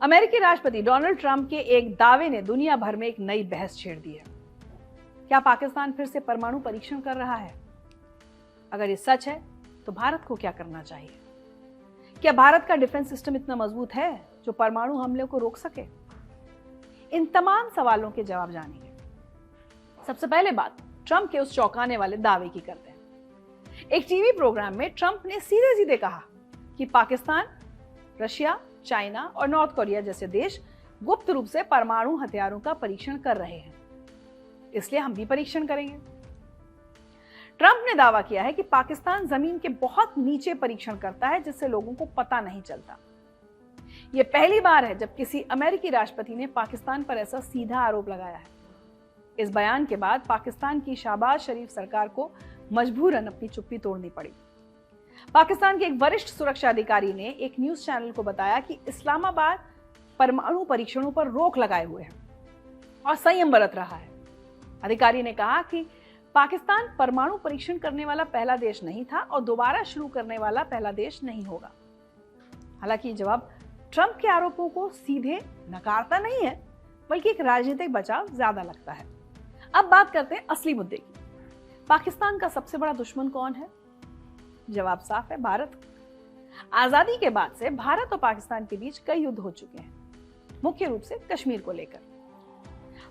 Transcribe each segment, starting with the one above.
अमेरिकी राष्ट्रपति Donald Trump के एक दावे ने दुनिया भर में एक नई बहस छेड़ दी है। क्या पाकिस्तान फिर से परमाणु परीक्षण कर रहा है? अगर ये सच है तो भारत को क्या करना चाहिए? क्या भारत का डिफेंस सिस्टम इतना मजबूत है जो परमाणु हमले को रोक सके? इन तमाम सवालों के जवाब जानेंगे। सबसे पहले बात ट्रंप के उस चौंकाने वाले दावे की करते हैं। एक टीवी प्रोग्राम में ट्रंप ने सीधे सीधे कहा कि पाकिस्तान, रशिया, चाइना और नॉर्थ कोरिया जैसे देश गुप्त रूप से परमाणु हथियारों का परीक्षण कर रहे हैं, इसलिए हम भी परीक्षण करेंगे। ट्रंप ने दावा किया है कि पाकिस्तान जमीन के बहुत नीचे परीक्षण करता है जिससे लोगों को पता नहीं चलता। यह पहली बार है जब किसी अमेरिकी राष्ट्रपति ने पाकिस्तान पर ऐसा सीधा आरोप लगाया है। इस बयान के बाद पाकिस्तान की शहबाज शरीफ सरकार को मजबूरन अपनी चुप्पी तोड़नी पड़ी। पाकिस्तान के एक वरिष्ठ सुरक्षा अधिकारी ने एक न्यूज चैनल को बताया कि इस्लामाबाद परमाणु परीक्षणों पर रोक लगाए हुए है और संयम बरत रहा है। अधिकारी ने कहा कि पाकिस्तान परमाणु परीक्षण करने वाला पहला देश नहीं था और दोबारा शुरू करने वाला पहला देश नहीं होगा। हालांकि जवाब ट्रंप के आरोपों को सीधे नकारता नहीं है, बल्कि एक राजनीतिक बचाव ज्यादा लगता है। अब बात करते हैं असली मुद्दे की। पाकिस्तान का सबसे बड़ा दुश्मन कौन है? जवाब साफ है, भारत। आजादी के बाद से भारत और पाकिस्तान के बीच कई युद्ध हो चुके हैं, मुख्य रूप से कश्मीर को लेकर।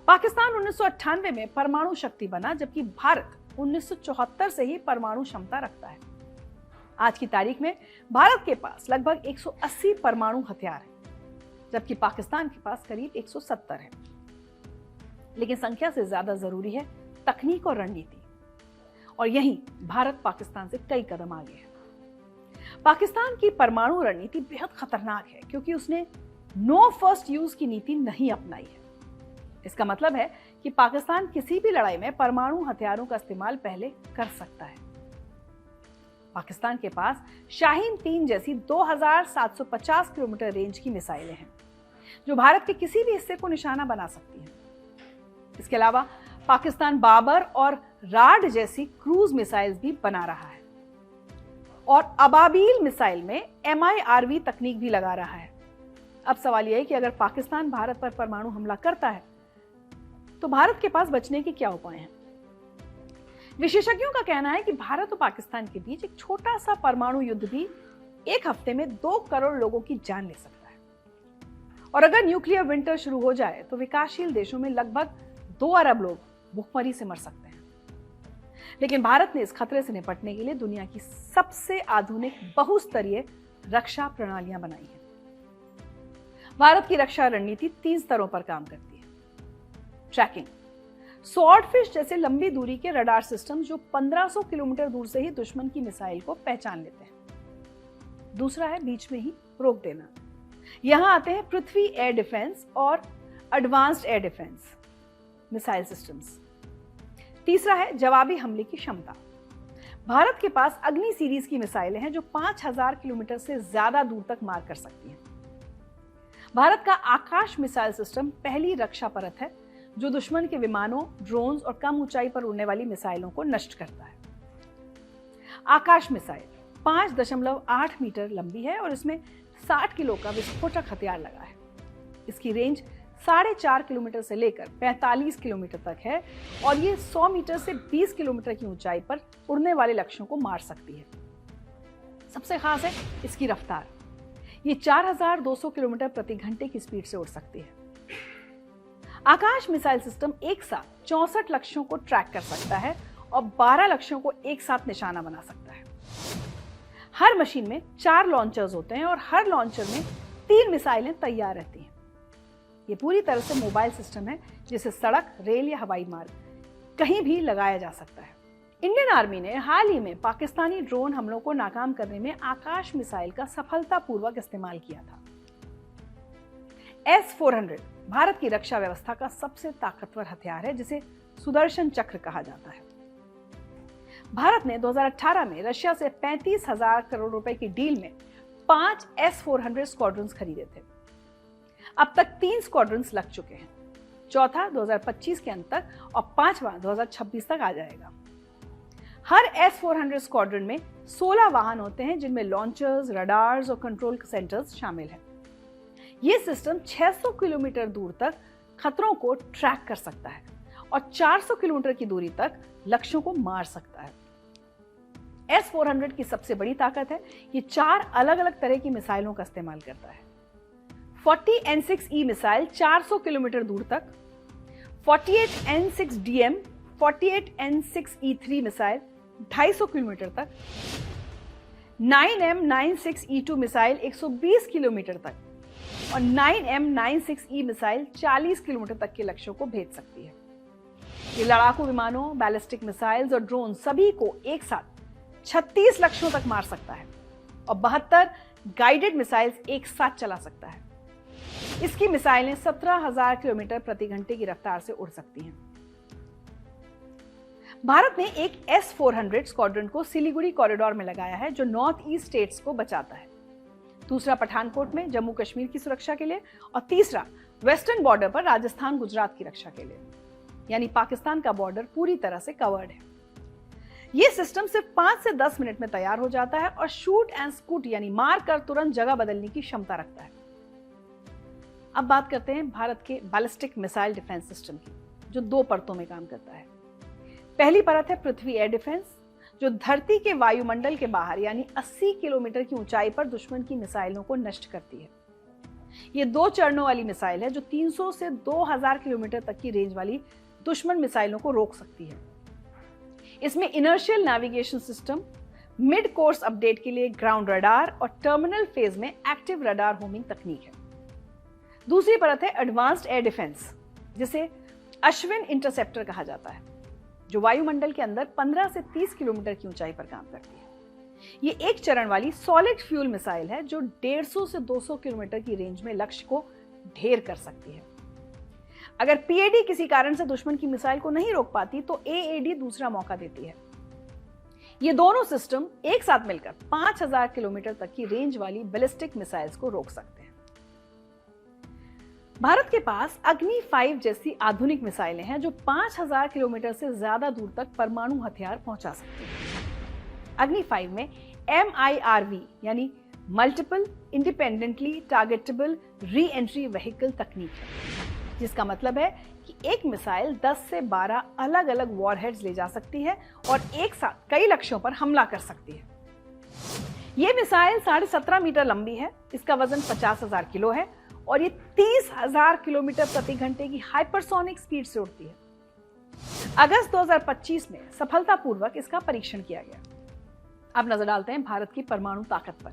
पाकिस्तान 1998 में परमाणु शक्ति बना, जबकि भारत 1974 से ही परमाणु क्षमता रखता है। आज की तारीख में भारत के पास लगभग 180 परमाणु हथियार हैं, जबकि पाकिस्तान के पास करीब 170 है। लेकिन संख्या से ज्यादा जरूरी है तकनीक और रणनीति, और यहीं भारत पाकिस्तान से कई कदम आगे है। पाकिस्तान की परमाणु रणनीति बेहद खतरनाक है क्योंकि उसने नो फर्स्ट यूज की नीति नहीं अपनाई है। इसका मतलब है कि पाकिस्तान किसी भी लड़ाई में परमाणु हथियारों का इस्तेमाल पहले कर सकता है। पाकिस्तान के पास शाहीन 3 जैसी 2750 किलोमीटर रेंज की मिसाइलें हैं जो भारत के किसी भी हिस्से को निशाना बना सकती हैं। इसके अलावा पाकिस्तान बाबर और राड जैसी क्रूज मिसाइल्स भी बना रहा है और अबाबील मिसाइल में MIRV तकनीक भी लगा रहा है। अब सवाल यह है कि अगर पाकिस्तान भारत पर परमाणु हमला करता है तो भारत के पास बचने के क्या उपाय हैं? विशेषज्ञों का कहना है कि भारत और पाकिस्तान के बीच एक छोटा सा परमाणु युद्ध भी एक हफ्ते में 2 करोड़ लोगों की जान ले सकता है, और अगर न्यूक्लियर विंटर शुरू हो जाए तो विकासशील देशों में लगभग 2 अरब लोग भूखमरी से मर सकते हैं। लेकिन भारत ने इस खतरे से निपटने के लिए दुनिया की सबसे आधुनिक बहुस्तरीय रक्षा प्रणालियां बनाई हैं। भारत की रक्षा रणनीति 3 स्तरों पर काम करती है। ट्रैकिंग, स्वॉर्डफिश जैसे लंबी दूरी के रडार सिस्टम जो 1500 किलोमीटर दूर से ही दुश्मन की मिसाइल को पहचान लेते हैं। दूसरा है बीच में ही रोक देना। यहां आते हैं पृथ्वी एयर डिफेंस और advanced air defence missile systems. तीसरा है जवाबी हमले की क्षमता। भारत के पास अग्नि सीरीज की मिसाइलें हैं जो 5000 किलोमीटर से ज्यादा दूर तक मार कर सकती हैं। भारत का आकाश मिसाइल सिस्टम पहली रक्षा परत है जो दुश्मन के विमानों, ड्रोन्स और कम ऊंचाई पर उड़ने वाली मिसाइलों को नष्ट करता है। आकाश मिसाइल 5.8 मीटर लंबी है और इसमें 60 किलो का विस्फोटक हथियार लगा है। इसकी रेंज 4.5 किलोमीटर से लेकर 45 किलोमीटर तक है और ये 100 मीटर से 20 किलोमीटर की ऊंचाई पर उड़ने वाले लक्ष्यों को मार सकती है। सबसे खास है इसकी रफ्तार। ये 4200 किलोमीटर प्रति घंटे की स्पीड से उड़ सकती है। आकाश मिसाइल सिस्टम एक साथ 64 लक्ष्यों को ट्रैक कर सकता है और 12 लक्ष्यों को एक साथ निशाना बना सकता है। हर मशीन में 4 लॉन्चर्स होते हैं और हर लॉन्चर में 3 मिसाइलें तैयार रहती हैं। ये पूरी तरह से मोबाइल सिस्टम है जिसे सड़क, रेल या हवाई मार्ग कहीं भी लगाया जा सकता है। इंडियन आर्मी ने हाल ही में पाकिस्तानी ड्रोन हमलों को नाकाम करने में आकाश मिसाइल का सफलतापूर्वक इस्तेमाल किया था। S-400 भारत की रक्षा व्यवस्था का सबसे ताकतवर हथियार है जिसे सुदर्शन चक्र कहा जाता है। भारत ने 2018 में रशिया से 35,000 करोड़ रुपए की डील में 5 S-400 स्क्वाड्रन्स खरीदे थे। अब तक 3 स्क्वाड्रन्स लग चुके हैं। चौथा 2025 के अंत तक और 5वां 2026 तक आ जाएगा। हर S-400 स्क्वाड्रन में 16 वाहन होते हैं जिनमें लॉन्चर्स, रडार्स और कंट्रोल सेंटर्स शामिल हैं। ये सिस्टम 600 किलोमीटर दूर तक खतरों को ट्रैक कर सकता है और 400 किलोमीटर की दूरी तक लक्ष्यों को मार सकता है। S-400 की सबसे बड़ी ताकत है, ये 4 अलग अलग तरह की मिसाइलों का इस्तेमाल करता है। 40 N6E मिसाइल 400 किलोमीटर दूर तक, 48 N6DM, 48 N6E3 मिसाइल 250 किलोमीटर तक, 9M96E2 मिसाइल 120 किलोमीटर तक और 9M96E मिसाइल 40 किलोमीटर तक के लक्ष्यों को भेज सकती है। ये लड़ाकू विमानों, बैलिस्टिक मिसाइल्स और ड्रोन सभी को एक साथ 36 लक्ष्यों तक मार सकता है और 72 गाइडेड मिसाइल्स एक साथ चला सकता है। इसकी मिसाइलें 17,000 किलोमीटर प्रति घंटे की रफ्तार से उड़ सकती हैं। भारत ने एक S-400 स्क्वाड्रन को सिलीगुड़ी कॉरिडोर में लगाया है, जो नॉर्थ ईस्ट स्टेट्स को बचाता है। दूसरा पठानकोट में जम्मू कश्मीर की सुरक्षा के लिए और तीसरा वेस्टर्न बॉर्डर पर राजस्थान गुजरात की रक्षा के लिए। यानी पाकिस्तान का बॉर्डर पूरी तरह से कवर्ड है। यह सिस्टम सिर्फ 5 से 10 मिनट में तैयार हो जाता है और शूट एंड स्कूट यानी मार कर तुरंत जगह बदलने की क्षमता रखता है। अब बात करते हैं भारत के बैलिस्टिक मिसाइल डिफेंस सिस्टम की, जो 2 परतों में काम करता है। पहली परत है पृथ्वी एयर डिफेंस, जो धरती के वायुमंडल के बाहर यानी 80 किलोमीटर की ऊंचाई पर दुश्मन की मिसाइलों को नष्ट करती है। ये 2 चरणों वाली मिसाइल है, जो 300 से 2000 किलोमीटर तक की रेंज वाली दुश्मन मिसाइलों को रोक सकती है। इसमें inertial navigation system, mid course update के लिए ग्राउंड रडार और टर्मिनल फेज में एक्टिव रडार होमिंग तकनीक है। दूसरी परत है एडवांस्ड एयर डिफेंस, जिसे अश्विन इंटरसेप्टर कहा जाता है, जो वायुमंडल के अंदर 15 से 30 किलोमीटर की ऊंचाई पर काम करती है। ये एक चरण वाली सॉलिड फ्यूल मिसाइल है, जो 150 से 200 किलोमीटर की रेंज में लक्ष्य को ढेर कर सकती है। अगर पीएडी किसी कारण से दुश्मन की मिसाइल को नहीं रोक पाती, तो एएडी दूसरा मौका देती है। ये दोनों सिस्टम एक साथ मिलकर 5000 किलोमीटर तक की रेंज वाली बैलिस्टिक मिसाइल्स को रोक सकते हैं। भारत के पास अग्नि 5 जैसी आधुनिक मिसाइलें हैं, जो 5000 किलोमीटर से ज्यादा दूर तक परमाणु हथियार पहुंचा सकती हैं। अग्नि 5 में MIRV यानी multiple independently targetable re entry vehicle तकनीक है, जिसका मतलब है कि एक मिसाइल 10 से 12 अलग अलग वॉरहेड्स ले जा सकती है और एक साथ कई लक्ष्यों पर हमला कर सकती है। यह मिसाइल 17.5 मीटर लंबी है, इसका वजन 50,000 किलो है और ये 30,000 किलोमीटर प्रति घंटे की हाइपरसोनिक स्पीड से उड़ती है। अगस्त 2025 में सफलतापूर्वक इसका परीक्षण किया गया। अब नजर डालते हैं भारत की परमाणु ताकत पर।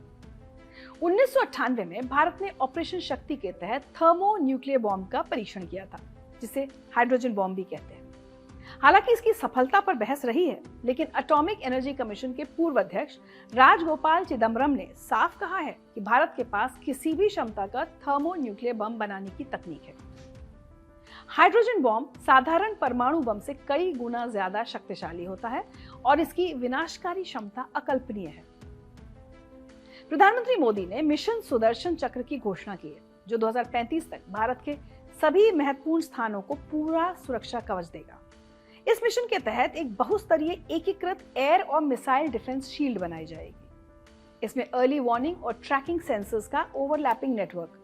1998 में भारत ने ऑपरेशन शक्ति के तहत थर्मो न्यूक्लियर बॉम्ब का परीक्षण किया था, जिसे हाइड्रोजन बॉम्ब भी कहते हैं। हालांकि इसकी सफलता पर बहस रही है, लेकिन एटॉमिक एनर्जी कमीशन के पूर्व अध्यक्ष राजगोपाल चिदम्बरम ने साफ कहा है कि भारत के पास किसी भी क्षमता का थर्मो न्यूक्लियर बम बनाने की तकनीक है। हाइड्रोजन बॉम्ब साधारण परमाणु बम से कई गुना ज्यादा शक्तिशाली होता है और इसकी विनाशकारी क्षमता अकल्पनीय है। प्रधानमंत्री मोदी ने मिशन सुदर्शन चक्र की घोषणा की है, जो 2035 तक भारत के सभी महत्वपूर्ण स्थानों को पूरा सुरक्षा कवच देगा। इस मिशन के तहत एक बहुस्तरीय एकीकृत एयर और मिसाइल डिफेंस शील्ड बनाई जाएगी। इसमें अर्ली वार्निंग और ट्रैकिंग सेंसर्स का ओवरलैपिंग नेटवर्क,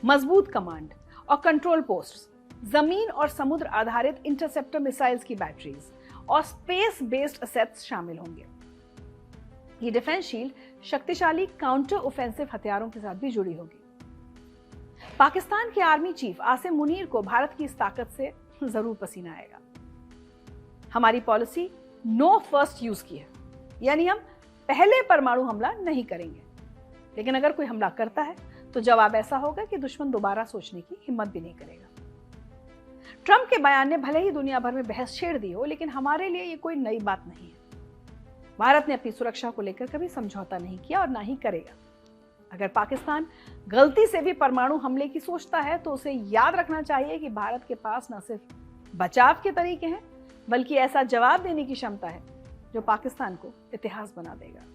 मजबूत कमांड और कंट्रोल पोस्ट्स, जमीन और समुद्र आधारित इंटरसेप्टर मिसाइल्स की बैटरीज और स्पेस बेस्ड असेट्स शामिल होंगे। ये डिफेंस शील्ड शक्तिशाली काउंटर ऑफेंसिव हथियारों के साथ भी जुड़ी होगी। पाकिस्तान के आर्मी चीफ आसिम मुनीर को भारत की इस ताकत से जरूर पसीना आएगा। हमारी पॉलिसी नो फर्स्ट यूज की है, यानी हम पहले परमाणु हमला नहीं करेंगे, लेकिन अगर कोई हमला करता है तो जवाब ऐसा होगा कि दुश्मन दोबारा सोचने की हिम्मत भी नहीं करेगा। ट्रंप के बयान ने भले ही दुनिया भर में बहस छेड़ दी हो, लेकिन हमारे लिए ये कोई नई बात नहीं है। भारत ने अपनी सुरक्षा को लेकर कभी समझौता नहीं किया और ना ही करेगा। अगर पाकिस्तान गलती से भी परमाणु हमले की सोचता है, तो उसे याद रखना चाहिए कि भारत के पास न सिर्फ बचाव के तरीके हैं, बल्कि ऐसा जवाब देने की क्षमता है जो पाकिस्तान को इतिहास बना देगा।